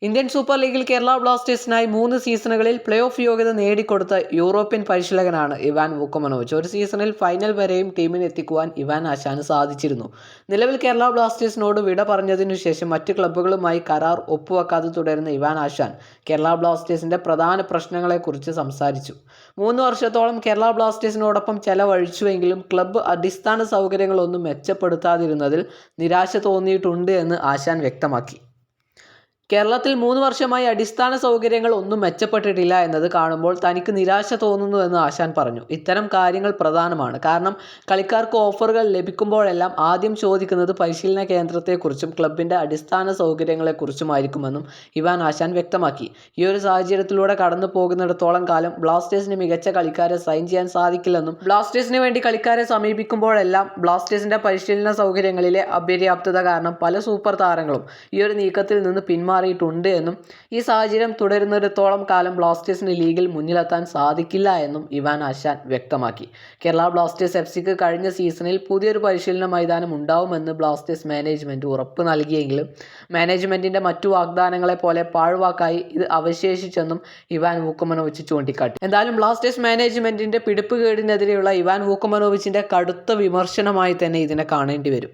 Indian super ലീഗിൽ Kerala ബ്ലാസ്റ്റേഴ്സിനായി 3 സീസണുകളിൽ play off യോഗ്യത നേടിക്കൊടുത്ത European പരിശീലകനാണ് Ivan Vukomanovic. ഒരു സീസണിൽ ഫൈനൽ വരെയും ടീമിനെ എത്തിക്കുവാൻ ഇവാൻ ആശാന് സാധിച്ചിരുന്നു. നിലവിൽ കേരള ബ്ലാസ്റ്റേഴ്സിനോട് വിട പറഞ്ഞതിനു ശേഷം മറ്റ് ക്ലബ്ബുകളുമായി കരാർ ഒപ്പുവെക്കാതെ തുടരുന്ന ഇവാൻ ആശാൻ കേരള ബ്ലാസ്റ്റേഴ്സിന്റെ പ്രധാന പ്രശ്നങ്ങളെക്കുറിച്ച് സംസാരിച്ചു. 3 വർഷത്തോളം കേരള ബ്ലാസ്റ്റേഴ്സിനോടൊപ്പം ചെലവഴിച്ചുവെങ്കിലും ക്ലബ്ബ് അടിസ്ഥാന സൗകര്യങ്ങളൊന്നും മെച്ചപ്പെടുത്താതിരുന്നതിൽ നിരാശ തോന്നിയിട്ടുണ്ട് എന്ന് ആശാൻ വ്യക്തമാക്കി. കേരളത്തിൽ 3 വർഷമായി അടിസ്ഥാന സൗകര്യങ്ങൾ ഒന്നും മെച്ചപ്പെട്ടിട്ടില്ല എന്നത് കാണുമ്പോൾ തനിക്ക് നിരാശ തോന്നുന്നുവെന്ന് ആശാൻ പറഞ്ഞു. ഇത്തരം കാര്യങ്ങൾ പ്രധാനമാണ്. കാരണം കളിക്കാർക്ക് ഓഫറുകൾ ലഭിക്കുമ്പോഴെല്ലാം ആദ്യം ചോദിക്കുന്നത് പരിശീലന കേന്ദ്രത്തെക്കുറിച്ചും ക്ലബിൻ്റെ അടിസ്ഥാന സൗകര്യങ്ങളെക്കുറിച്ചുമായിരിക്കുമെന്നും ഇവാൻ ആശാൻ വ്യക്തമാക്കി. ഈ ഒരു സാഹചര്യത്തിലൂടെ കടന്നു പോകുന്നിടത്തോളം കാലം ബ്ലാസ്റ്റേഴ്സിന് മികച്ച കളിക്കാരെ സൈൻ ചെയ്യാൻ സാധിക്കില്ലെന്നും ബ്ലാസ്റ്റേഴ്സിന് വേണ്ടി കളിക്കാരെ സമീപിക്കുമ്പോഴെല്ലാം ബ്ലാസ്റ്റേഴ്സിൻ്റെ പരിശീലന സൗകര്യങ്ങളിലെ അപര്യാപ്തത കാരണം പല സൂപ്പർ താരങ്ങളും ഈ ഒരു നീക്കത്തിൽ നിന്ന് മാറിയിട്ടുണ്ട് എന്നും ഈ സാഹചര്യം തുടരുന്നിടത്തോളം കാലം ബ്ലാസ്റ്റേഴ്സിന് ലീഗിൽ മുന്നിലെത്താൻ സാധിക്കില്ല എന്നും ഇവാൻ ആശാൻ വ്യക്തമാക്കി. കേരള ബ്ലാസ്റ്റേഴ്സ് എഫ്സിക്ക് കഴിഞ്ഞ സീസണിൽ പുതിയൊരു പരിശീലന മൈതാനം ഉണ്ടാവുമെന്ന് ബ്ലാസ്റ്റേഴ്സ് മാനേജ്മെൻറ്റ് ഉറപ്പ് നൽകിയെങ്കിലും മാനേജ്മെൻറ്റിൻ്റെ മറ്റു വാഗ്ദാനങ്ങളെ പോലെ പാഴ്വാക്കായി ഇത് അവശേഷിച്ചെന്നും ഇവാൻ വുക്കോമനോവിച്ച് ചൂണ്ടിക്കാട്ടി. എന്തായാലും ബ്ലാസ്റ്റേഴ്സ് മാനേജ്മെൻറ്റിൻ്റെ പിടിപ്പുകേടിനെതിരെയുള്ള ഇവാൻ വുക്കോമനോവിച്ചിൻ്റെ കടുത്ത വിമർശനമായി തന്നെ ഇതിനെ കാണേണ്ടി വരും.